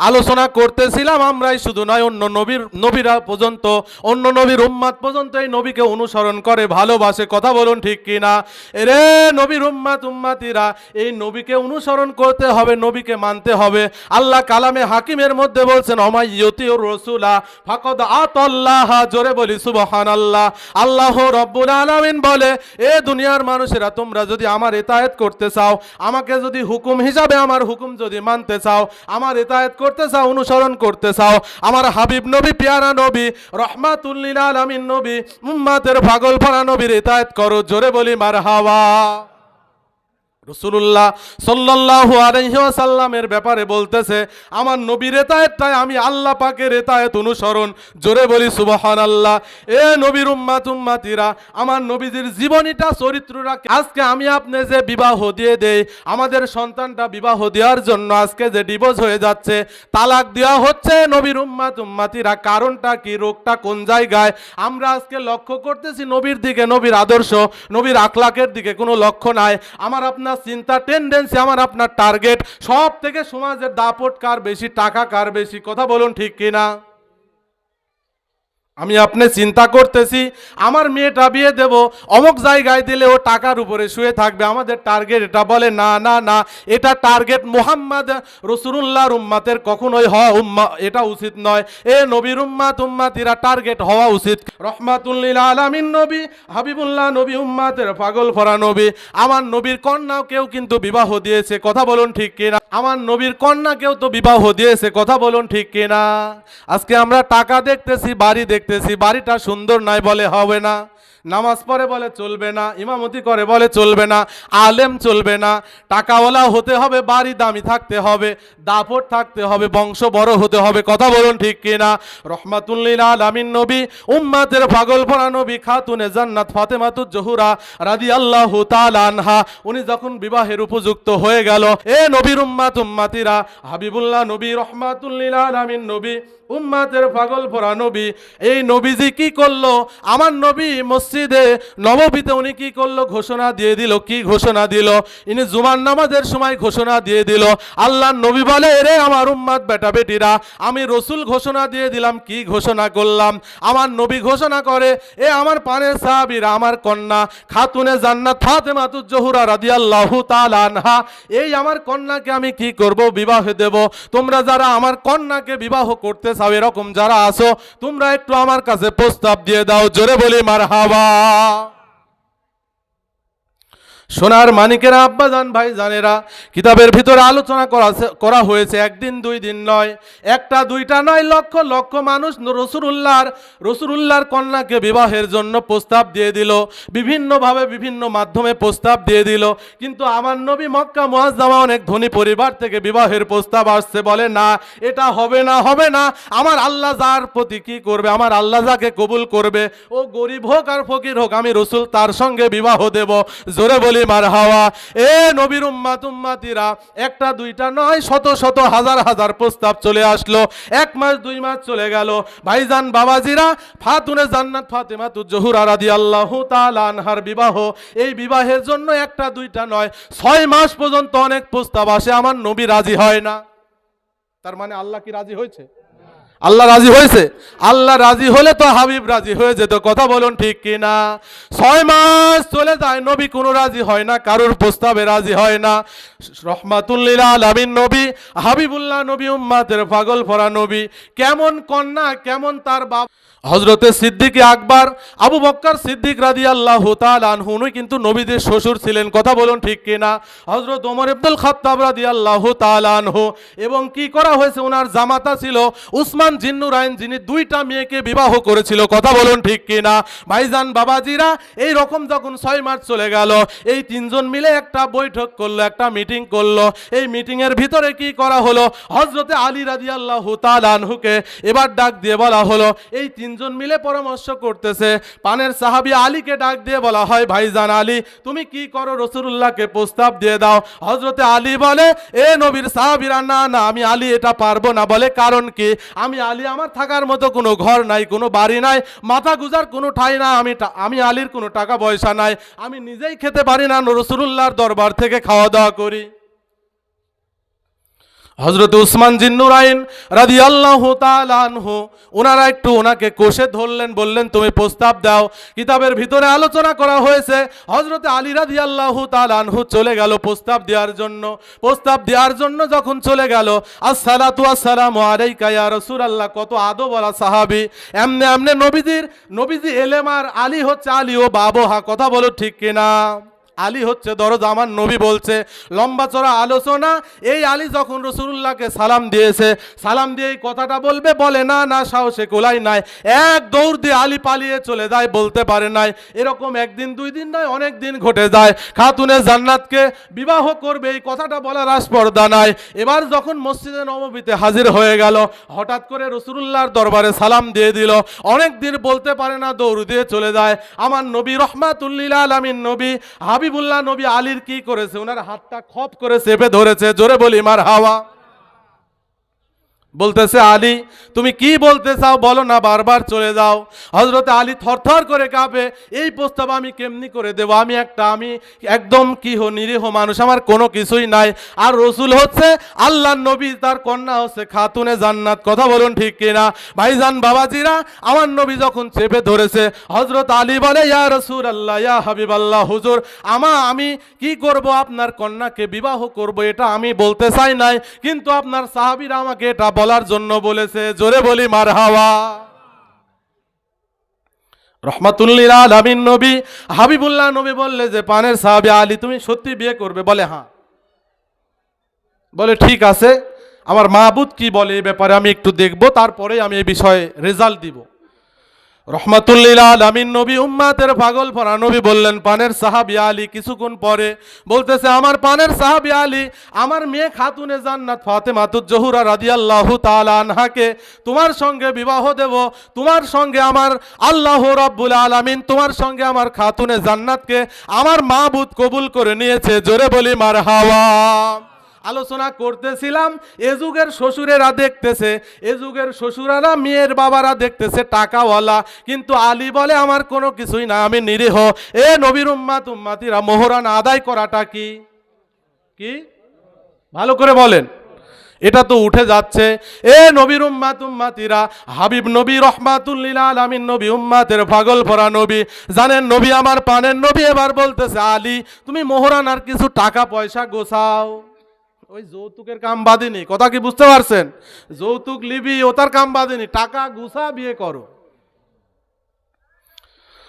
আলোচনা করতেছিলাম আমরাই শুধু নয়, অন্য নবীরা পর্যন্ত, অন্য নবীর উম্মাত পর্যন্ত এই নবীকে অনুসরণ করে, ভালোবাসে। কথা বলুন ঠিক কিনা? এরে নবীর উম্মাতিরা, এই নবীকে অনুসরণ করতে হবে, নবীকে মানতে হবে। আল্লাহ কালামে হাকিমের মধ্যে বলছেন, অমাইয়তিউর রাসূলা ফাকাদ আতাল্লাহ। জোরে বলি সুবহানাল্লাহ। আল্লাহ রাব্বুল আলামিন বলে, এ দুনিয়ার মানুষেরা, তোমরা যদি আমার ইতায়াত করতে চাও, আমাকে যদি হুকুম হিসাবে আমার হুকুম যদি মানতে চাও, আমার ইতায়াত করতে চাও, অনুসরণ করতে চাও, আমার হাবিব নবী, পেয়ারা নবী, রহমাতুল লিল আলামিন নবী, উম্মাতের পাগল ভরা নবীর ইতায়াত করো। জোরে বলি মারহাবা। রাসূলুল্লাহ সাল্লাল্লাহু আলাইহি ওয়াসাল্লামের ব্যাপারে বলতেছে, আমার নবীর ইতায়াতটাই আমি আল্লাহ পাকের ইতায়াত, অনুসরণ। জোরে বলি সুবহানাল্লাহ। এ নবীর উম্মাতিরা, আমার নবীজির জীবনীটা, চরিত্রটা, আজকে আমি আপনি যে বিবাহ দিয়ে দেই, আমাদের সন্তানটা বিবাহ দেওয়ার জন্য আজকে যে ডিভোর্স হয়ে যাচ্ছে, তালাক দেওয়া হচ্ছে, নবীর উম্মাতিরা, কারণটা কি, রোগটা কোন জায়গায়? আমরা আজকে লক্ষ্য করতেছি নবীর দিকে, নবীর আদর্শ, নবীর আখলাকের দিকে কোনো লক্ষ্য নাই। আমার আপনার চিন্তা, টেন্ডেন্সি, আমার আপনার টার্গেট, সব থেকে সমাজের দাপট কার বেশি, টাকা কার বেশি। কথা বলুন ঠিক কিনা? আমি আপনি চিন্তা করতেছি আমার মেয়েটা বিয়ে দেব, অমুক জায়গায় দিলে ও টাকার উপরে শুয়ে থাকবে, আমাদের টার্গেট এটা। বলে না না না, এটা টার্গেট মুহাম্মদ রাসূলুল্লাহর উম্মতের কখনোই হওয়া এটা উচিত নয়। এ নবীর উম্মাতিরা টার্গেট হওয়া উচিত রহমাতুল লিল আলামিন নবী, হাবিবুল্লাহ নবী, উম্মতের পাগল ভরা নবী। আমার নবীর কন্যাও কেউ কিন্তু বিবাহ দিয়েছে। কথা বলুন ঠিক কিনা? আমার নবীর কন্যা কেউ তো বিবাহ দিয়েছে। কথা বলুন ঠিক কিনা? আজকে আমরা টাকা দেখতেছি, বাড়ি দেখতেছি, বাড়িটা সুন্দর নাই বলে হবে না, নামাজ পড়ে বলে চলবে না, ইমামতি করে বলে চলবে না, আলেম চলবে না, টাকাওয়ালা হতে হবে, বাড়ি দামি থাকতে হবে, দাপট থাকতে হবে, বংশ বড় হতে হবে। কথা বলুন ঠিক কিনা? রহমাতুল লিল আলামিন নবী, উম্মতের পাগল ভরা নবী, খাতুনে জান্নাত ফাতেমাতুজ জোহরা রাদিয়াল্লাহু তাআলা আনহা, উনি যখন বিবাহের উপযুক্ত হয়ে গেল, এ নবীর উম্মাতিরা, হাবিবুল্লাহ নবী, রহমাতুল লিল আলামিন নবী, উম্মতের পাগল ভরা নবী, এই নবীজি কি করলো? আমার নবী মসজিদে নববীতে উনি কি করলো? ঘোষণা দিয়ে দিল। কি ঘোষণা দিল? ইনি জুমার নামাজের সময় ঘোষণা দিয়ে দিল। আল্লাহর নবী বলে, এরে আমার উম্মত বেটা বেটিরা, আমি রসুল ঘোষণা দিয়ে দিলাম। কি ঘোষণা করলাম? আমার নবী ঘোষণা করে, এ আমার পানের সাহাবীরা, আমার কন্যা খাতুনে জান্নাত ফাতেমাতুজ জোহরা রাদিয়াল্লাহু তাআলা আনহা, এই আমার কন্যাকে আমি কি করব? বিবাহ দেব। তোমরা যারা আমার কন্যাকে বিবাহ করতে চাও, এরকম যারা আছো, তোমরা একটু আমার কাছে প্রস্তাব দিয়ে দাও। জোরে বলি মারহাবা। সোনার মানিকেরা, আব্বাজান, ভাই জানেরা, কিতাবের ভিতরে আলোচনা করা হয়েছে, একদিন দুই দিন নয়, একটা দুইটা নয়, লক্ষ লক্ষ মানুষ রসুলুল্লাহর কন্যাকে বিবাহের জন্য প্রস্তাব দিয়ে দিল, বিভিন্নভাবে বিভিন্ন মাধ্যমে প্রস্তাব দিয়ে দিল। কিন্তু আমার নবী মক্কা মুআজ্জামা, অনেক ধনী পরিবার থেকে বিবাহের প্রস্তাব আসছে, বলে না, এটা হবে না, হবে না। আমার আল্লাহ যার প্রতি কি করবে, আমার আল্লাহ যাকে কবুল করবে, ও গরিব হোক আর ফকির হোক, আমি রসুল তার সঙ্গে বিবাহ দেব। জোরে বলি মারহাবা। এ নবীর উম্মাতিরা, একটা দুইটা নয়, শত শত হাজার হাজার প্রস্তাব চলে আসলো। এক মাস দুই মাস চলে গেল। ভাইজান, বাবাজিরা, খাতুনে জান্নাত ফাতেমাতুজ জোহরা রাদিয়াল্লাহু তাআলা আনহার বিবাহ, এই বিবাহের জন্য একটা দুইটা নয়, 6 মাস পর্যন্ত অনেক প্রস্তাব আসে, আমার নবী রাজি হয় না। তার মানে আল্লাহ কি রাজি হয়েছে? আল্লাহ রাজি হয়েছে? আল্লাহ রাজি হলে তো হাবিব রাজি হয়ে যেত। কথা বলুন ঠিক কিনা? 6 মাস চলে যায়, নবী কোনো রাজি হয় না, কারোর প্রস্তাবে রাজি হয় না। রহমাতুল লিল আলামিন নবী, হাবিবুল্লাহ নবী, উম্মতের পাগল ভরা নবী, কেমন কন্যা, কেমন তার বাপ, হযরতে সিদ্দিক আকবর আবু বকর সিদ্দিক রাদিয়াল্লাহু তাআলা আনহু, উনি কিন্তু নবীদের শ্বশুর ছিলেন। কথা বলুন ঠিক কিনা? হযরত ওমর ইবনুল খাত্তাব রাদিয়াল্লাহু তাআলা আনহু, এবং কি করা হয়েছে, ওনার জামাতা ছিল উসমান জিন্নুরাইন, যিনি 2টা মেয়েকে বিবাহ করেছিল। কথা বলুন ঠিক কিনা? ভাইজান, বাবাজিরা, এই রকম যখন 6 মাস চলে গেল, এই 3 জন মিলে একটা বৈঠক করলো, একটা মিটিং করলো। এই মিটিং এর ভিতরে কি করা হলো? হযরতে আলী রাদিয়াল্লাহু তাআলা আনহুকে এবার ডাক দিয়ে বলা হলো, এই 3 জন মিলে পরামর্শ করতেছে, পানের সাহাবী আলীকে ডাক দিয়ে বলা হয়, ভাইজান আলী, তুমি কি করো? রাসূলুল্লাহকে প্রস্তাব দিয়ে দাও। হযরতে আলী বলে, এ নবীর সাহাবীরা, না না, আমি আলী এটা পারবো না। বলে, কারণ কি? আমি আলী, আমার থাকার মতো কোনো ঘর নাই, কোনো বাড়ি নাই, মাথা গুজার কোনো ঠাঁই না, আমি আলীর কোনো টাকা পয়সা নাই, আমি নিজেই খেতে পারি না, রাসূলুল্লাহর দরবার থেকে খাওয়া দাওয়া করি। হযরত উসমান জিন্নুরাইন রাদিয়াল্লাহু তাআলা আনহু ওনারা একটু ওনাকে কোষে ধরলেন, বললেন তুমি প্রস্তাব দাও। কিতাবের ভিতরে আলোচনা করা হয়েছে হযরত আলী রাদিয়াল্লাহু তাআলা আনহু চলে গেল প্রস্তাব দেওয়ার জন্য। প্রস্তাব দেওয়ার জন্য যখন চলে গেল, আসসালাতু আসসালামু আলাইকা ইয়া রাসূলুল্লাহ, কত আদবওয়ালা সাহাবী, এমনে এমনে নবীজি এলেম, আর আলী হচ্ছে আলী ও বাবহা, কথা বলো ঠিক কিনা? আলী হচ্ছে দরজা, আমার নবী বলছে, লম্বা চড়া আলোচনা। এই আলী যখন রাসূলুল্লাহকে সালাম দিয়েছে, সালাম দিয়ে এই কথাটা বলবে, বলে না না, সাহসে কোলাই নাই, এক দৌড় দিয়ে আলী পালিয়ে চলে যায়, বলতে পারে নাই। এরকম একদিন দুই দিন নয়, অনেক দিন ঘটে যায়। খাতুনে জান্নাতকে বিবাহ করবে এই কথাটা বলার আস্পর্ধা নাই। এবার যখন মসজিদে নববীতে হাজির হয়ে গেল, হঠাৎ করে রাসূলুল্লাহর দরবারে সালাম দিয়ে দিল। অনেক দিন বলতে পারে না, দৌড় দিয়ে চলে যায়। আমার নবী রহমাতুল লিল আলামিন নবী হাবিবুল্লাহ নবী আলীর কি করেছে? ওনার হাতটা খপ করে চেপে ধরেছে। জোরে বলি মারহাবা। বলতেছে, আলী তুমি কি বলতে চাও বলো না, বারবার চলে যাও। হযরত আলী থরথর করে কাঁপে, এই প্রস্তাব আমি কেমনি করে দেব? আমি একদম নিরীহ মানুষ, আমার কোনো কিছুই নাই। আর রসুল হচ্ছে আল্লাহর নবী, তার কন্যা হচ্ছে খাতুনে জান্নাত, কথা বলুন ঠিক কিনা? ভাইজান বাবাজিরা, আমার নবী যখন চেপে ধরেছে, হযরত আলী বলে, ইয়া রাসূলুল্লাহ, ইয়া হাবিবাল্লাহ, হুজুর আমি কি করব? আপনার কন্যাকে বিবাহ করব, এটা আমি বলতে চাই নাই, কিন্তু আপনার সাহাবীরা আমাকে এটা বলার জন্য বলেছে। জোরে বলি মারহাবা। রহমাতুল লিল আলামিন নবী হাবিবুল্লাহ নবী বললে যে, পানের সাহাবী আলী তুমি সত্যি বিয়ে করবে? বলে হ্যাঁ। বলে ঠিক আছে, আমার মাবুদ কি বলে এই ব্যাপারে আমি একটু দেখব, তারপরে আমি এই বিষয়ে রেজাল্ট দিব। রহমাতুল লিল আলামিন নবী উম্মাতের পাগল ভরা নবী বললেন, পানের সাহাবী আলী কিছুক্ষণ পরে বলতেছে, আমার পানের সাহাবী আলী আমার মেয়ে খাতুনে জান্নাত ফাতেমাতুজ জোহরা রাদিয়াল্লাহু তাআলা আনহাকে তোমার সঙ্গে বিবাহ দেব। তোমার সঙ্গে আমার আল্লাহ রাব্বুল আলামিন, তোমার সঙ্গে আমার খাতুনে জান্নাতকে আমার মাবুদ কবুল করে নিয়েছে। জোরে বলি মারহাবা। আলোচনা করতেছিলাম, এ যুগের শ্বশুরেরা দেখতেছে, এ যুগের শ্বশুরারা মেয়ের বাবারা দেখতেছে টাকাওয়ালা, কিন্তু আলী বলে আমার কোনো কিছুই না, আমি নিরীহ। এ নবীর উম্মাতিরা, মোহরানা আদায় করাটা কি কি ভালো করে বলেন, এটা তো উঠে যাচ্ছে। এ নবীর উম্মাতিরা, হাবিব নবী রহমাতুল লিল আলামিন নবী উম্মাতের পাগল ভরা নবী, জানেন নবী আমার পানের নবী এবার বলতেছে, আলী তুমি মোহরানার কিছু টাকা পয়সা গোছাও। ওই যৌতুকের কাম বাদিনি, কথা কি বুঝতে পারছেন? যৌতুক লিবি, ও তার কাম বাদিনি, টাকা গুছা বিয়ে করো।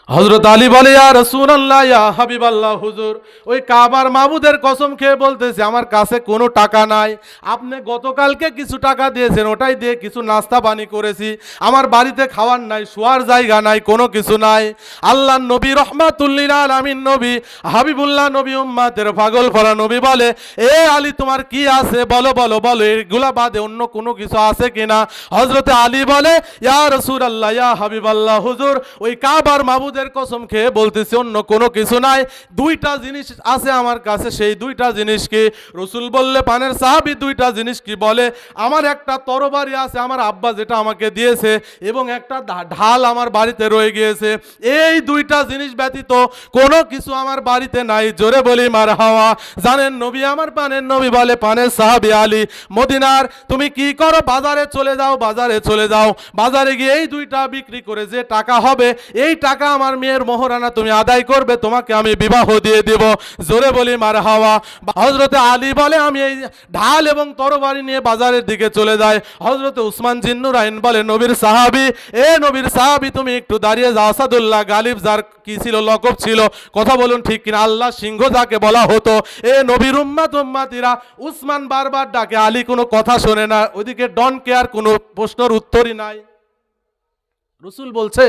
হযরত আলী বলে, ইয়া রাসূলুল্লাহ, ইয়া হাবিবাল্লাহ, হুজুর ওই কাবার মাবুদের কসম খেয়ে বলতেছে, আমার কাছে কোনো টাকা নাই। আপনি গতকালকে কিছু টাকা দিয়েছেন, ওটাই দিয়ে কিছু নাস্তা পানি করেছি। আমার বাড়িতে খাওয়ার নাই, শোয়ার জায়গা নাই, কোনো কিছু নাই। আল্লাহর নবী রহমাতুল লিল আলামিন নবী হাবিবুল্লাহ নবী উম্মাতের পাগল ভরা নবী বলে, এ আলী তোমার কি আছে বলো বলো বলো, এগুলা বাদে অন্য কোনো কিছু আছে কিনা? হযরত আলী বলে, ইয়া রাসূলুল্লাহ, ইয়া হাবিবাল্লাহ, হুজুর ওই কাবার মাবুদ কসম খেয়ে বলতেছে, অন্য কোনো কিছু নাই, দুইটা জিনিস আছে আমার কাছে। সেই দুইটা জিনিস কি? রসুল বললে, পানের সাহাবী দুইটা জিনিস কি? বলে, আমার একটা তরবারি আছে আমার আব্বা যেটা আমাকে দিয়েছে, এবং একটা ঢাল আমার বাড়িতে রয়ে গিয়েছে। এই দুইটা জিনিস ব্যতীত কোনো কিছু আমার বাড়িতে নাই। জোরে বলি মারহাবা। জানেন নবী আমার পানের নবী বলে, পানের সাহাবী আলী মদিনার তুমি কি করো? বাজারে চলে যাও, বাজারে চলে যাও, বাজারে গিয়ে এই দুইটা বিক্রি করে যে টাকা হবে, এই টাকা আমার মেয়ের মোহরানা তুমি আদায় করবে, তোমাকে আমি বিবাহ দিয়ে দেব। জোরে বলি মারহাবা। হযরতে আলী বলে, আমি এই ঢাল এবং তরবারি নিয়ে বাজারের দিকে চলে যাই। হযরতে উসমান জিন্নুরাইন বলে, নবীর সাহাবী, এ নবীর সাহাবী তুমি একটু দাঁড়িয়ে যাও। আসাদুল্লাহ গালিব, যার কি ছিল লকব ছিল, কথা বলুন ঠিক কিনা? আল্লাহ সিংহ যাকে বলা হতো। এ নবীর উম্মাতিরা, উসমান বারবার ডাকে, আলী কোনো কথা শোনে না, ওইদিকে ডন কেয়ার, কোনো প্রশ্নের উত্তরই নাই। রসুল বলছে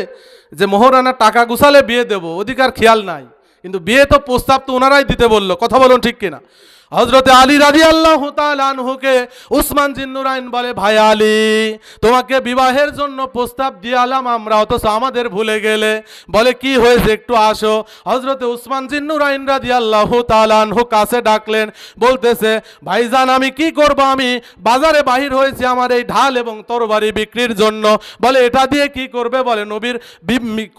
যে মোহরানা টাকা গুছালে বিয়ে দেব, অধিকার খেয়াল নাই, কিন্তু বিয়ে তো প্রস্তাব তো ওনারাই দিতে বললো, কথা বলুন ঠিক কিনা? হযরতে আলী রাদিয়াল্লাহু তাআলা আনহুকে উসমান জিন্নুরাইন বলে, ভাই আলী তোমাকে বিবাহের জন্য প্রস্তাব দিয়ে আলাম আমরা, অথচ আমাদের ভুলে গেলে। বলে, কি হয়েছে একটু আসো। হযরতে উসমান জিন্নুরাইন রাদিয়াল্লাহু তাআলা আনহু কাছে ডাকলেন, বলতেছে, ভাইজান আমি কি করব? আমি বাজারে বাহির হয়েছি আমার এই ঢাল এবং তরবারি বিক্রির জন্য। বলে, এটা দিয়ে কি করবে? বলে, নবীর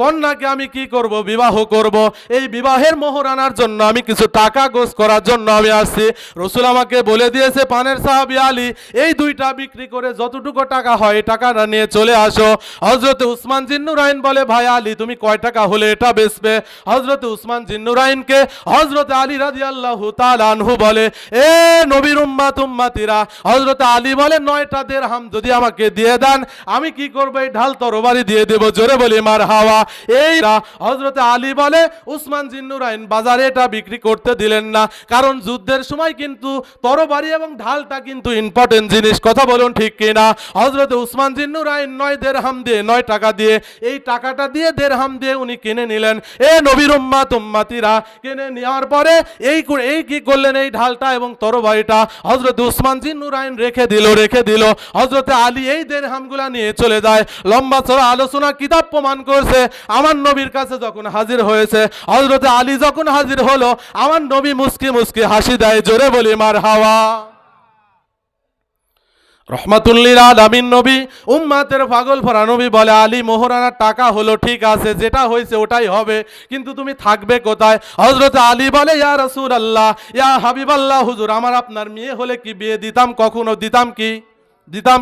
কন্যাকে আমি কি করব? বিবাহ করব। এই বিবাহের মোহরানার জন্য আমি কিছু টাকা গোছ করার জন্য আমি আসছি। আলী, রসুল আমাকে বলে দিয়েছে পানের সাহাবী আলী, এই দুইটা বিক্রি করে যতটুকু টাকা হয় টাকাটা নিয়ে চলে আসো। হযরত উসমান জিন্নুরাইন বলে ভাই আলী তুমি কয় টাকা হলে এটা বেচবে? হযরত উসমান জিন্নুরাইনকে হযরত আলী রাদিয়াল্লাহু তাআলা আনহু বলে, এ নবীর উম্মত উম্মতিরা, হযরত আলী বলে 9টা দিরহাম যদি আমাকে দিয়ে দেন আমি কি করব? এই ঢাল তরবারি দিয়ে দেব। জোরে বলি মারহাবা। এই হযরত আলী বলে উসমান জিন্নুরাইন বাজারে এটা বিক্রি করতে দিলেন না, কারণ যুদ্ধের সময় কিন্তু তরবারি এবং ঢালটা কিন্তু ইম্পর্টেন্ট জিনিস। কথা বলুন ঠিক কিনা? হযরত উসমান জিন্নুরাইন 9 দিরহাম দিয়ে, 9 টাকা দিয়ে, এই টাকাটা দিয়ে দিরহাম দিয়ে উনি কিনে নিলেন। এ নবীর উম্মত উম্মতিরা, কিনে নেওয়ার পরে এই কি করলেন? এই ঢালটা এবং তরবারিটা হযরত উসমান জিন্নুরাইন রেখে দিল। হযরত আলী এই দিরহামগুলা নিয়ে চলে যায়। লম্বা চড়া আলোচনা, কিতাব প্রমাণ করছে আমার নবীর কাছে যখন হাজির হয়েছে, হযরত আলী যখন হাজির হলো, আমার নবী মুস্কি মুস্কি হাসি দেয়। জোরে বলি মারহাবা। রহমাতুল্লিল আলামিন নবী, উম্মাতের পাগল ভরা নবী বলে আলী মোহরানার টাকা হলো ঠিক আছে, যেটা হয়েছে ওটাই হবে, কিন্তু তুমি থাকবে কোথায়? হযরত আলী বলে ইয়া রাসূলুল্লাহ, ইয়া হাবিবাল্লাহ, হুজুর আমার আপনার মেয়ে হলে কি বিয়ে দিতাম? কখনো দিতাম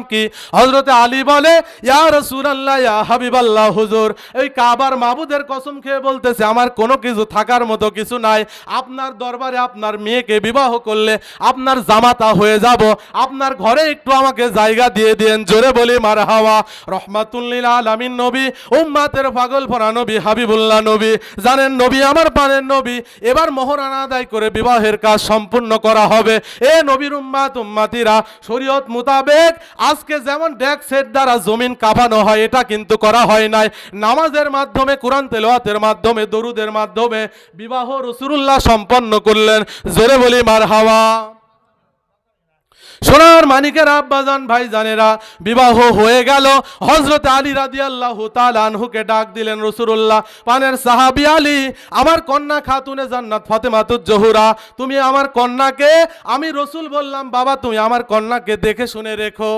কি? হযরত আলী বলে ইয়া রাসূলুল্লাহ, ইয়া হাবিবাল্লাহ, হুজুর এই কাবার মাবুদের কসম খেয়ে বলতেছে আমার কোনো কিছু থাকার মতো কিছু নাই। আপনার দরবারে আপনার মেয়েকে বিবাহ করলে আপনার জামাতা হয়ে যাব, আপনার ঘরে একটু আমাকে জায়গা দিয়ে দেন। জোরে বলি মারহাবা। রহমাতুল্লিল আলামিন নবী, উম্মাতের পাগল ভরা নবী, হাবিবুল্লাহ নবী, জানেন নবী আমার প্রাণের নবী, এবার মোহরানা আদায় করে বিবাহের কাজ সম্পূর্ণ করা হবে। এ নবীর উম্মাত উম্মাতিরা, শরীয়ত মোতাবেক আজকে যেমন ডেক সেট দ্বারা জমিন কাঁপানো হয় এটা কিন্তু করা হয় নাই। নামাজের মাধ্যমে, কোরআন তেলাওয়াতের মাধ্যমে, দরুদের মাধ্যমে বিবাহ রাসূলুল্লাহ সম্পন্ন করলেন। জোরে বলি মারহাবা। সোনার মানিকের আব্বাজান ভাই জানেরা, বিবাহ হয়ে গেল। হযরত আলী রাদিয়াল্লাহু তাআলা আনহুকে ডাক দিলেন রাসূলুল্লাহ, পানের সাহাবী আলী, আমার কন্যা খাতুনে জান্নাত ফাতেমাতুজ জোহরা, তুমি আমার কন্যাকে, আমি রাসূল বললাম বাবা তুমি আমার কন্যাকে দেখে শুনে রেখো।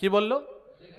কি বললো?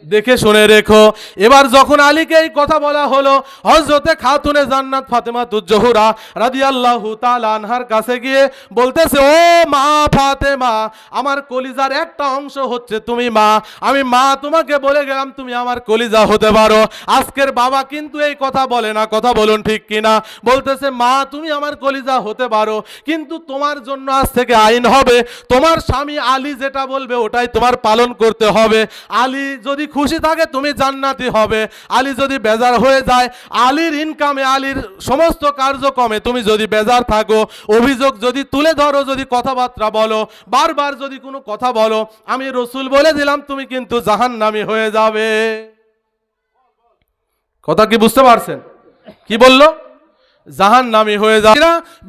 দেখে শুনে রেখো। এবার যখন আলীকে এই কথা বলা হলো, হযরতে খাতুনে জান্নাত ফাতেমাতুজ জোহরা রাদিয়াল্লাহু তাআলা আনহার কাছে গিয়ে বলতেছে, ও মা ফাতেমা, আমার কলিজার একটা অংশ হচ্ছে তুমি মা, আমি মা তোমাকে বলে গেলাম তুমি আমার কলিজা হতে পারো। আজকের বাবা কিন্তু এই কথা বলে না, কথা বলুন ঠিক কিনা? বলতেছে মা তুমি আমার কলিজা হতে পারো, কিন্তু তোমার জন্য আজ থেকে আইন হবে, তোমার স্বামী আলী যেটা বলবে ওটাই তোমার পালন করতে হবে। আলী যদি খুশি থাকে তুমি জান্নাতি হবে, আলী যদি বেজার হয়ে যায়, আলীর ইনকামে, আলীর সমস্ত কার্যক্রমে তুমি যদি বেজার থাকো, অভিযোগ যদি তুলে ধরো, যদি কথাবার্তা বলো, বারবার যদি কোনো কথা বলো, আমি রাসূল বলে দিলাম তুমি কিন্তু জাহান্নামী হয়ে যাবে। কথা কি বুঝতে পারছেন? কি বললো? জাহান্নামী হয়ে যায়।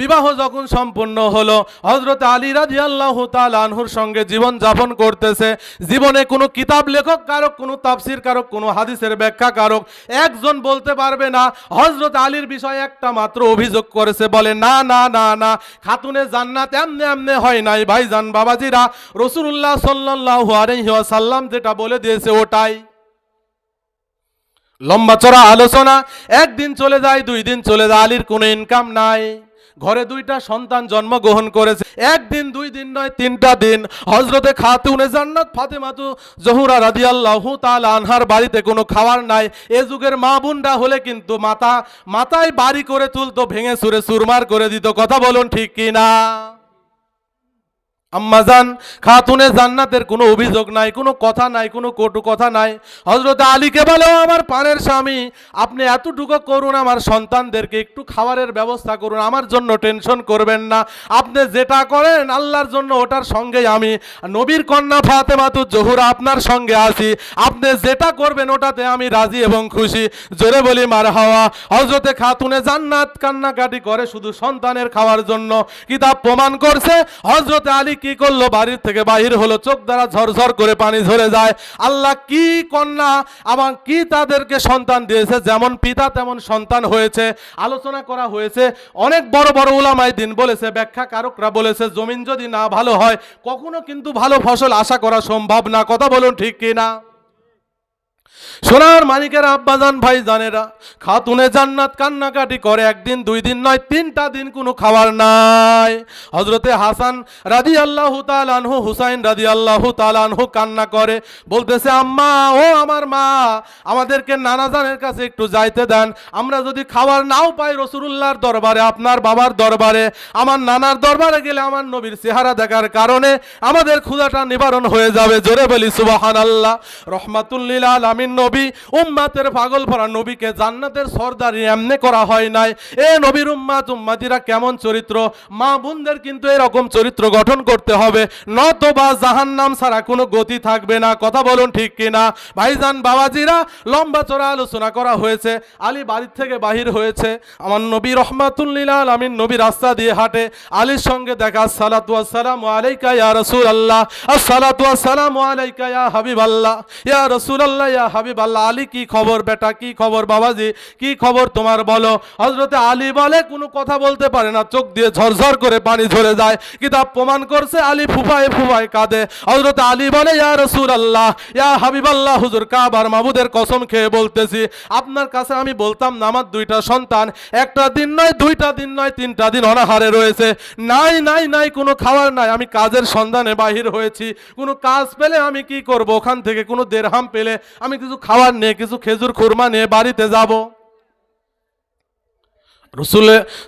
বিবাহ যখন সম্পূর্ণ হলো, হযরত আলী রাদিয়াল্লাহু তাআলা আনহুর সঙ্গে জীবন যাপন করতেছে। জীবনে কোনো কিতাব লেখক কারক, কোনো তাফসীর কারক, কোনো হাদিসের ব্যাখ্যা কারক একজন বলতে পারবে না হযরত আলীর বিষয়ে একটা মাত্র অভিযোগ করেছে। বলে না না না না, খাতুনে জান্নাত এমনি এমনি হয় নাই ভাইজান বাবাজিরা, রাসূলুল্লাহ সাল্লাল্লাহু আলাইহি ওয়াসাল্লাম যেটা বলে দিয়েছে ওটাই। লম্বা চড়া আলোচনা, একদিন চলে যায়, 2 দিন চলে যায়, আলীর কোনো ইনকাম নাই, ঘরে 2টা সন্তান জন্মগ্রহণ করেছে। একদিন 2 দিন নয়, 3টা দিন হযরতে খাতুনে জান্নাত ফাতেমাতুজ জোহরা রাদিয়াল্লাহু তাআলা আনহার বাড়িতে কোনো খাবার নাই। এ যুগের মা বোনরা হলে কিন্তু মাথায় বাড়ি করে তুলতো, ভেঙে চুরে চুরমার করে দিত। কথা বলুন ঠিক কিনা? আম্মাজান খাতুনে জান্নাতের কোনো অভিযোগ নাই, কোনো কথা নাই, কোনো কটু কথা নাই। হযরত আলীকে বলো আমার পানের স্বামী, আপনি এতটুকু করুন, আমার সন্তানদেরকে একটু খাবারের ব্যবস্থা করুন, আমার জন্য টেনশন করবেন না, আপনি যেটা করেন আল্লাহর জন্য ওটার সঙ্গে আমি নবীর কন্যা ফাতেমাতুজ জোহরা আপনার সঙ্গে আছি, আপনি যেটা করবেন ওটাতে আমি রাজি এবং খুশি। জোরে বলি মারহাবা। হযরতে খাতুনে জান্নাত কান্নাকাটি করে শুধু সন্তানের খাওয়ার জন্য। কিতাব প্রমাণ করছে হযরত আলী কি করলো, বাড়ির থেকে বাহির হলো, চোখ দ্বারা ঝরঝর করে পানি ঝরে যায়। আল্লাহ কি কন্যা আমার কি তাদেরকে সন্তান দিয়েছে, যেমন পিতা তেমন সন্তান হয়েছে। আলোচনা করা হয়েছে, অনেক বড় বড় উলামায়ে দ্বীন বলেছে, ব্যাখ্যা কারকরা বলেছে, জমিন যদি না ভালো হয় কখনো কিন্তু ভালো ফসল আশা করা সম্ভব না। কথা বলুন ঠিক কি না? সোনার মানিকের আব্বাজান ভাই জানেরা, খাতুনে জান্নাত কান্নাকাটি করে, একদিন দুই দিন নয়, 3টা দিন কোনো খাবার নাই। হজরতে হাসান রাদিয়াল্লাহু তাআলা আনহু, হুসাইন রাদিয়াল্লাহু তাআলা আনহু কান্না করে, বলতেছে আম্মা, ও আমার মা, আমাদেরকে নানাজানের কাছে একটু যাইতে দেন। আমরা যদি খাবার নাও পাই রাসূলুল্লাহর দরবারে, আপনার বাবার দরবারে, আমার নানার দরবারে গেলে আমার নবীর চেহারা দেখার কারণে আমাদের ক্ষুধাটা নিবারণ হয়ে যাবে। জোরে বলি সুবহানাল্লাহ। রহমাতুল লিল আলামিন নবী, উম্মাতের পাগল ভরা নবীকে জান্নাতের সরদারি এমনি করা হয় নাই। এ নবীর উম্মাতিরা কেমন চরিত্র, মা বোনদের কিন্তু এরকম চরিত্র গঠন করতে হবে, নতবা জাহান্নাম ছাড়া কোনো গতি থাকবে না। কথা বলুন ঠিক কিনা ভাইজান বাবাজিরা? লম্বা চড়া আলোচনা করা হয়েছে। আলী বাড়ির থেকে বাহির হয়েছে, আমার নবী রহমাতুল লিল আলামিন নবী রাস্তা দিয়ে হাঁটে, আলীর সঙ্গে দেখা। আসসালাতু ওয়াসসালামু আলাইকা ইয়া রাসূলুল্লাহ, আসসালাতু ওয়াসসালামু আলাইকা ইয়া হাবিবাল্লাহ, ইয়া রাসূলুল্লাহ, ইয়া হাবিবাল্লাহ। আলী, কি খবর বেটা, কি খবর বাবাজি, কি খবর তোমার বলো? হযরতে আলী বলে, কোনো কথা বলতে পারে না, চোখ দিয়ে ঝরঝর করে পানি ঝরে যায়। কিতাব প্রমাণ করছে আলী ফুফায় ফুফায় কাঁদে। হযরতে আলী বলে, ইয়া রাসূলুল্লাহ, ইয়া হাবিবাল্লাহ, হুজুর কাবার মাবুদের কসম খেয়ে বলতেছি, আপনার কাছে আমি বলতাম না আমার 2টা সন্তান একটা দিন নয়, 2টা দিন নয়, 3টা দিন অনাহারে রয়েছে, নাই নাই নাই, কোনো খাবার নাই। আমি কাজের সন্ধানে বাহির হয়েছি, কোনো কাজ পেলে আমি কি করব, ওখান থেকে কোনো দেরহাম পেলে আমি কিছু খাবার নিয়ে, কিছু খেজুর খুরমা নিয়ে বাড়িতে যাব। রসুল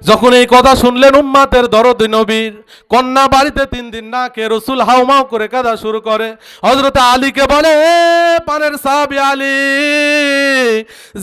যখন এই কথা শুনলেন, উম্মাতের দরদি নবীর কন্যা বাড়িতে 3 দিন না কে, রসুল হাউমাউ করে কাঁদা শুরু করে। হযরতে আলীকে বলে, এ পানের সাহাবী আলী,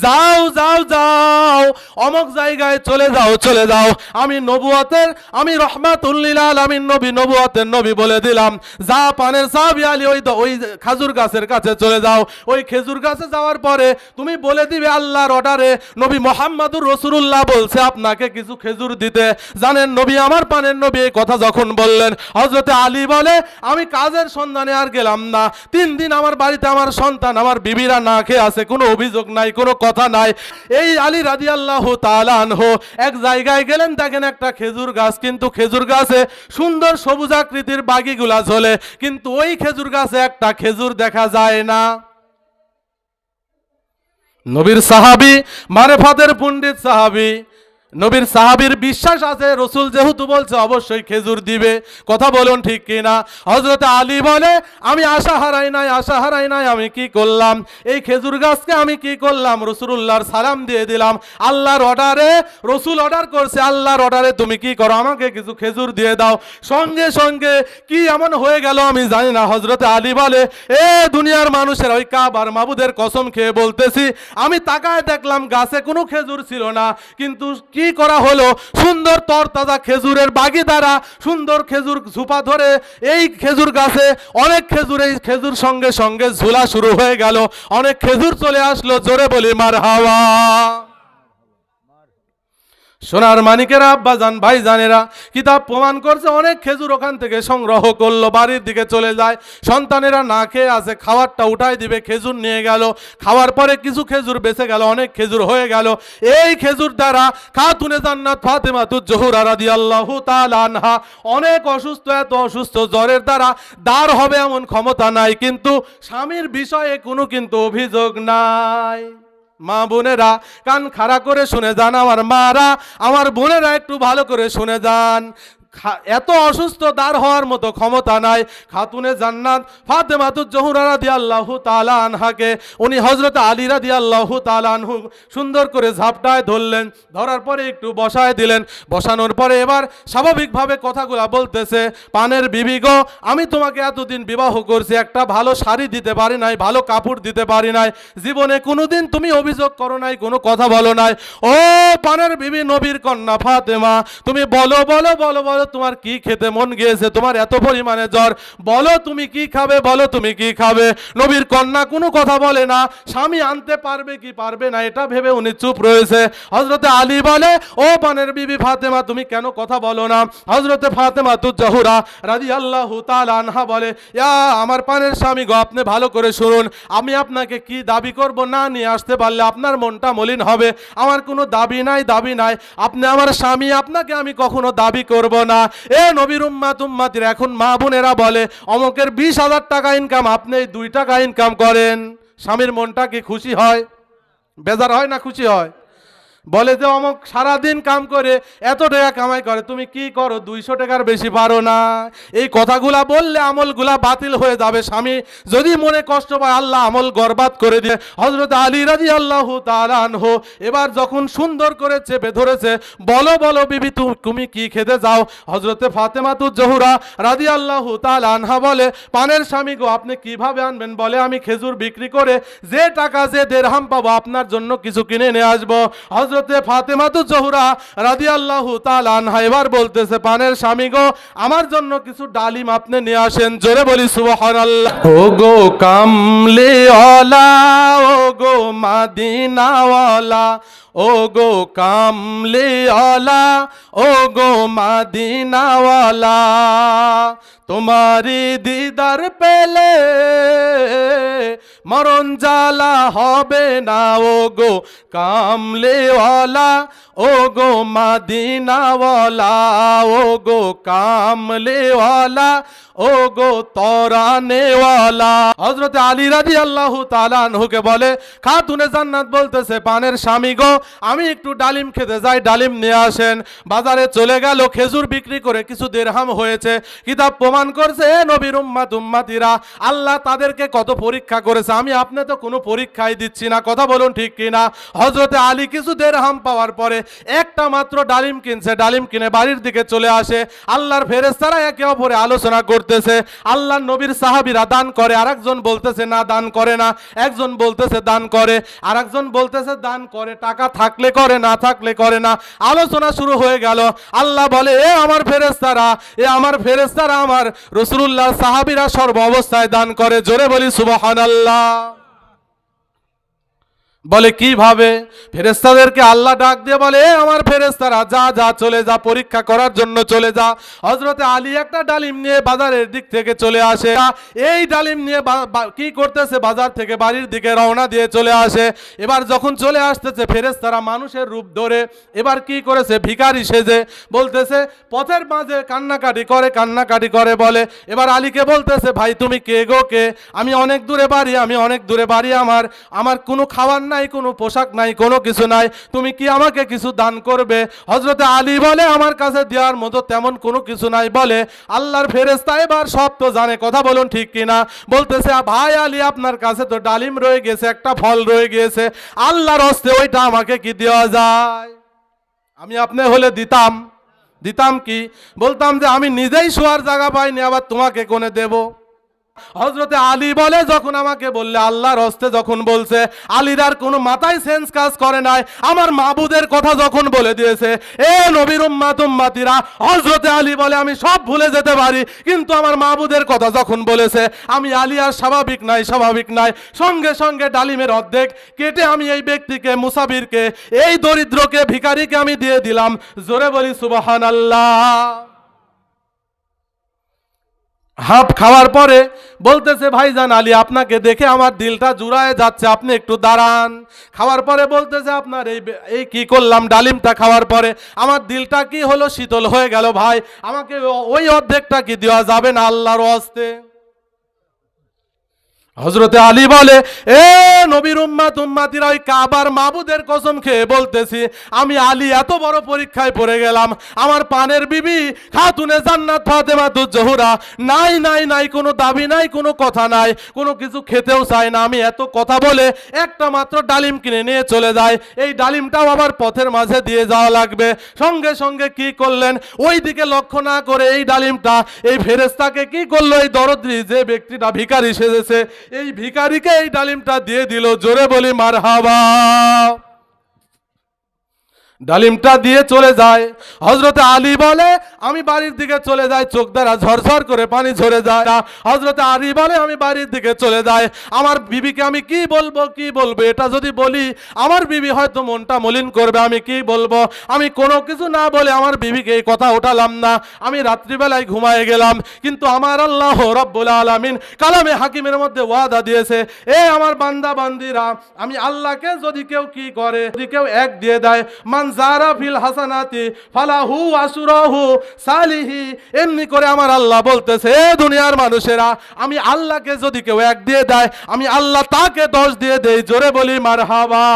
যাও যাও যাও, অমুক জায়গায় চলে যাও, চলে যাও। আমি নবুয়তের, আমি রহমাতুল লিল আলামিন নবী, নবুয়তের নবী বলে দিলাম। যা পানের সাহাবী আলী, ওই খেজুর গাছের কাছে চলে যাও। ওই খেজুর গাছে যাওয়ার পরে তুমি বলে দিবে, আল্লাহর অর্ডারে নবী মুহাম্মদুর রাসূলুল্লাহ বলছে আপনাকে কিছু খেজুর দিতে। জানেন নবী, আমার পানের নবী এই কথা যখন বললেন, হযরতে আলী বলে, আমি কাজের সন্ধানে আর গেলাম না। 3 দিন আমার বাড়িতে আমার সন্তান, আমার বিবিরা না খেয়ে আছে, কোনো অভিযোগ নাই, কোনো কথা নাই। এই আলী রাদিয়াল্লাহু তাআলা আনহু এক জায়গায় গেলেন, দেখেন একটা খেজুর গাছ, কিন্তু খেজুর গাছে সুন্দর সবুজ আকৃতির বাগিগুলা ঝোলে, কিন্তু ওই খেজুর গাছে একটা খেজুর দেখা যায় না। নবীর সাহাবী, মারেফাতের পণ্ডিত সাহাবী, নবীর সাহাবীর বিশ্বাস আছে, রসুল যেহেতু বলছে অবশ্যই খেজুর দিবে। কথা বলুন ঠিক কিনা? হযরতে আলী বলে, আমি আশা হারাই নাই, আশা হারাই নাই। আমি কি করলাম, এই খেজুর গাছকে আমি কি করলাম, রাসূলুল্লাহর সালাম দিয়ে দিলাম। আল্লাহর অর্ডারে, রসুল অর্ডার করছে, আল্লাহর অর্ডারে তুমি কি করো, আমাকে কিছু খেজুর দিয়ে দাও। সঙ্গে সঙ্গে কি এমন হয়ে গেল আমি জানি না। হযরতে আলী বলে, এ দুনিয়ার মানুষের, ওই কাবার মাবুদের কসম খেয়ে বলতেছি, আমি তাকায় দেখলাম গাছে কোনো খেজুর ছিল না, কিন্তু কি করা হলো, সুন্দর তরতাজা খেজুরের বাগি দ্বারা সুন্দর খেজুর ঝুপা ধরে এই খেজুর গাছে অনেক খেজুর, এই খেজুর সঙ্গে সঙ্গে ঝুলা শুরু হয়ে গেল, অনেক খেজুর চলে আসলো। জোরে বলি মারহাবা। সোনার মানিকেরা, আব্বাজান ভাই জানেরা, কিতাব প্রমাণ করছে অনেক খেজুর ওখান থেকে সংগ্রহ করলো, বাড়ির দিকে চলে যায়। সন্তানেরা না খেয়ে আছে, খাবারটা উঠাই দিবে, খেজুর নিয়ে গেল। খাওয়ার পরে কিছু খেজুর বেঁচে গেল, অনেক খেজুর হয়ে গেল। এই খেজুর দ্বারা খাতুনে জান্নাত ফাতেমাতুজ জোহরা রাদিয়াল্লাহু তাআলা আনহা অনেক অসুস্থ, এত অসুস্থ, জ্বরের দ্বারা দাঁড় হবে এমন ক্ষমতা নাই, কিন্তু স্বামীর বিষয়ে কোনো কিন্তু অভিযোগ নাই। মা বোনেরা কান খাড়া করে শুনে যান, আমার মারা, আমার বোনেরা একটু ভালো করে শুনে যান। এত অসুস্থ, দাঁড় হওয়ার মতো ক্ষমতা নাই। খাতুনে জান্নাত ফাতেমাতুজ জোহরা রাদিয়াল্লাহু তাআলা আনহাকে উনি হযরত আলী রাদিয়াল্লাহু তাআলা আনহু সুন্দর করে ঝাপটায় ধরলেন, ধরার পরে একটু বসায় দিলেন। বসানোর পরে এবার স্বাভাবিকভাবে কথাগুলো বলতেছে, পানের বিবি গো, আমি তোমাকে এতদিন বিবাহ করছি, একটা ভালো শাড়ি দিতে পারি নাই, ভালো কাপড় দিতে পারি নাই, জীবনে কোনোদিন তুমি অভিযোগ করো নাই, কোনো কথা বলো নাই। ও পানের বিবি, নবীর কন্যা ফাতেমা, তুমি বলো বলো বলো বলো, তোমার কি খেতে মন গিয়েছে, তোমার এত পরিমাণে জ্বর, বলো তুমি কি খাবে, বলো তুমি কি খাবে। নবীর কন্যা কোনো কথা বলে না, স্বামী আনতে পারবে কি পারবে না এটা ভেবে উনি চুপ রয়েছে। হযরতে আলী বলে, ও পানের বিবি ফাতেমা, তুমি কেন কথা বলো না? হযরতে ফাতেমাতুজ জোহরা রাদিয়াল্লাহু তাআলা আনহা বলে, ইয়া আমার পানের স্বামী গো, আপনি ভালো করে শুনুন, আমি আপনাকে কি দাবি করব, না নিয়ে আসতে পারলে আপনার মনটা মলিন হবে। আমার কোনো দাবি নাই, দাবি নাই, আপনি আমার স্বামী, আপনাকে আমি কখনো দাবি করব না। এ নবীর উম্মাতির এখন মা বোনেরা বলে, অমকের 20,000 টাকা ইনকাম, আপনি 2 টাকা ইনকাম করেন। স্বামীর মনটা কি খুশি হয়? বেজার হয় না খুশি হয়? বলে যে অমুক সারাদিন কাম করে এত টাকা কামাই করে, তুমি কি করো? 200 টাকার বেশি পারো না। এই কথাগুলা বললে আমলগুলা বাতিল হয়ে যাবে। স্বামী যদি মনে কষ্ট পায় আল্লাহ আমল বরবাদ করে দিয়ে। হযরত আলী রাদিয়াল্লাহু তাআলা আনহু এবার যখন সুন্দর করে চেপে ধরেছে, বলো বলো বিবি তুমি কি খেতে যাও? হযরতে ফাতেমাতুজ জোহরা রাদিয়াল্লাহু তাআলা আনহা বলে, পানের স্বামী গো, আপনি কিভাবে আনবেন? বলে, আমি খেজুর বিক্রি করে যে টাকা যে দিরহাম পাবো আপনার জন্য কিছু কিনে নিয়ে আসবো। হযরতে ফাতেমাতুজ জোহরা রাদিয়াল্লাহু তাআলা আনহা এবার বলতেছে, পানের স্বামী গো, আমার জন্য কিছু ডালিম আপনি নিয়ে আসেন। জোরে বলি সুবহানাল্লাহ। ও গো কামলিওয়ালা, ও গো মাদিনাওয়ালা, ও গো কামলিওয়ালা, ও গো মাদিনাওয়ালা, তোমারি দিদার পেলে মরণ জ্বালা হবে না। ও গো কামলিওয়ালা, ও গো মাদিনাওয়ালা, ও গো কামলিওয়ালা, ও গো তরানেওয়ালা। হযরত আলী রাদিয়াল্লাহু তাআলা আনহুকে বলে, খাতুনে জান্নাত বলতেছে, পানের স্বামী গো, আমি একটু ডালিম খেতে যাই, ডালিম নিয়ে আসেন। বাজারে চলে গেল, খেজুর বিক্রি করে কিছু দিরহাম হয়েছে। কিতাব প্রমাণ করছে, এ নবীর উম্মাতিরা, আল্লাহ তাদেরকে কত পরীক্ষা করেছে। আমি আপনি তো কোনো পরীক্ষাই দিচ্ছি না, কথা বলুন ঠিক কিনা? হযরতে আলী কিছু দিরহাম পাওয়ার পরে একটা মাত্র ডালিম কিনছে, ডালিম কিনে বাড়ির দিকে চলে আসে। আল্লাহর ফেরেশতারা একে অপরে আলোচনা করতেছে। আল্লাহর নবীর সাহাবীরা দান করে, আরেকজন বলতেছে না দান করে না, একজন বলতেছে দান করে, আরেকজন বলতেছে দান করে, টাকা থাকলে করে না থাকলে করে না। আলোচনা শুরু হয়ে গেল। আল্লাহ বলে, এ আমার ফেরেশতারা, এ আমার ফেরেশতারা, আমার রাসূলুল্লাহ সাহাবীরা সর্ব অবস্থায় দান করে। জোরে বলি সুবহানাল্লাহ। বলে কিভাবে? ফেরেশতাদেরকে আল্লাহ ডাক দিয়ে বলে, এ আমার ফেরেশতারা, যা যা চলে যা, পরীক্ষা করার জন্য চলে যা। হযরতে আলী একটা ডালিম নিয়ে বাজারের দিক থেকে চলে আসে। এই ডালিম নিয়ে কি করতেছে? বাজার থেকে বাড়ির দিকে রওনা দিয়ে চলে আসে। এবার যখন চলে আসতেছে, ফেরেশতারা মানুষের রূপ ধরে এবার কি করেছে? ভিখারি সেজে বলতেছে, পথের মাঝে কান্নাকাটি করে বলে। এবার আলীকে বলতেছে, ভাই তুমি কে গো কে? আমি অনেক দূরে বাড়ি, আমার কোনো খাবার নাই, কোনো পোশাক নাই, কোনো কিছু নাই, তুমি কি আমাকে কিছু দান করবে? হযরতে আলী বলে, আমার কাছে দেওয়ার মতো তেমন কোনো কিছু নাই। বলে, আল্লাহর ফেরেশতা এবার সব তো জানে, কথা বলুন ঠিক কিনা? বলতেছে, ভাই আলী, আপনার কাছে তো ডালিম রয়ে গেছে, একটা ফল রয়ে গিয়েছে, আল্লাহর হস্তে ওইটা আমাকে কি দেওয়া যায়? আমি আপনি হলে দিতাম কি? বলতাম যে আমি নিজেই শোয়ার জায়গা পাইনি, আবার তোমাকে কোনে দেব? হযরতে আলী বলে, যখন আমাকে বললে আল্লাহর হস্তে যখন বলছে, আলীর আর কোনো মাথায় সেন্স কাজ করে নাই। আমার মাবুদের কথা যখন বলে দিয়েছে, এ নবীর উম্মাতিরা, হযরতে আলী বলে, আমি সব ভুলে যেতে পারি, কিন্তু আমার মাবুদের কথা যখন বলেছে, আমি আলী আর স্বাভাবিক নাই। সঙ্গে সঙ্গে ডালিমের অর্ধেক কেটে আমি এই ব্যক্তিকে, মুসাফিরকে, এই দরিদ্রকে, ভিখারিকে আমি দিয়ে দিলাম। জোরে বলি সুবহানাল্লাহ। হাফ খাওয়ার পরে বলতেছে, ভাইজান আলী, আপনাকে দেখে আমার দিলটা জুড়ায় যাচ্ছে, আপনি একটু দাঁড়ান। খাওয়ার পরে বলতেছে, আপনার এই কি করলাম? ডালিমটা খাওয়ার পরে আমার দিলটা কি হলো? শীতল হয়ে গেল। ভাই, আমাকে ওই অর্ধেকটা কি দেওয়া যাবে না আল্লাহর ওয়াস্তে? হযরতে আলী বলে, এ নবীর উম্মাতিরা, ওই কাবার মাবুদের কসম খেয়ে বলতেছি, আমি আলী এত বড় পরীক্ষায় পড়ে গেলাম। আমার পানের বিবি খাতুনে জান্নাত ফাতেমাতুজ জোহরা নাই, কোনো দাবি নাই, কোনো কথা নাই, কোনো কিছু খেতেও চায় না। আমি এত কথা বলে একটা মাত্র ডালিম কিনে নিয়ে চলে যায়, এই ডালিমটাও আবার পথের মাঝে দিয়ে যাওয়া লাগবে। সঙ্গে সঙ্গে কি করলেন? ওই দিকে লক্ষ্য না করে এই ডালিমটা এই ফেরেশতাকে কি করলো? এই দরদ্রী যে ব্যক্তিটা ভিখারি সেজেছে, এই ভিখারিকে এই ডালিমটা দিয়ে দিল। জোরে বলি মারহাবা। ডালিমটা দিয়ে চলে যায়। হযরতে আলী বলে, আমি বাড়ির দিকে চলে যাই, চোখ দ্বারা ঝরঝর করে পানি ঝরে যায়। হযরতে আলী বলে, আমি বাড়ির দিকে চলে যাই, আমার বিবিকে আমি কি বলবো? এটা যদি বলি আমার বিবি হয়তো মনটা মলিন করবে। আমি কি বলবো? আমি কোনো কিছু না বলে আমার বিবিকে এই কথা উঠালাম না। আমি রাত্রিবেলায় ঘুমায়ে গেলাম, কিন্তু আমার আল্লাহ রাব্বুল আলামিন কালামে হাকিমের মধ্যে ওয়াদা দিয়েছে, এ আমার বান্দা বান্দিরা, আমি আল্লাহকে যদি কেউ কি করে, যদি কেউ এক দিয়ে দেয়, মান মান জারা ফিল হাসানাতি ফালাহু আশুরাহু সালিহি। এমনি করে আমার আল্লাহ বলতেছে, এ দুনিয়ার মানুষেরা, আমি আল্লাহকে যদি কেউ 1 দিয়ে দেয়, আমি আল্লাহ তাকে 10 দিয়ে দেই। জোরে বলি মারহাবা।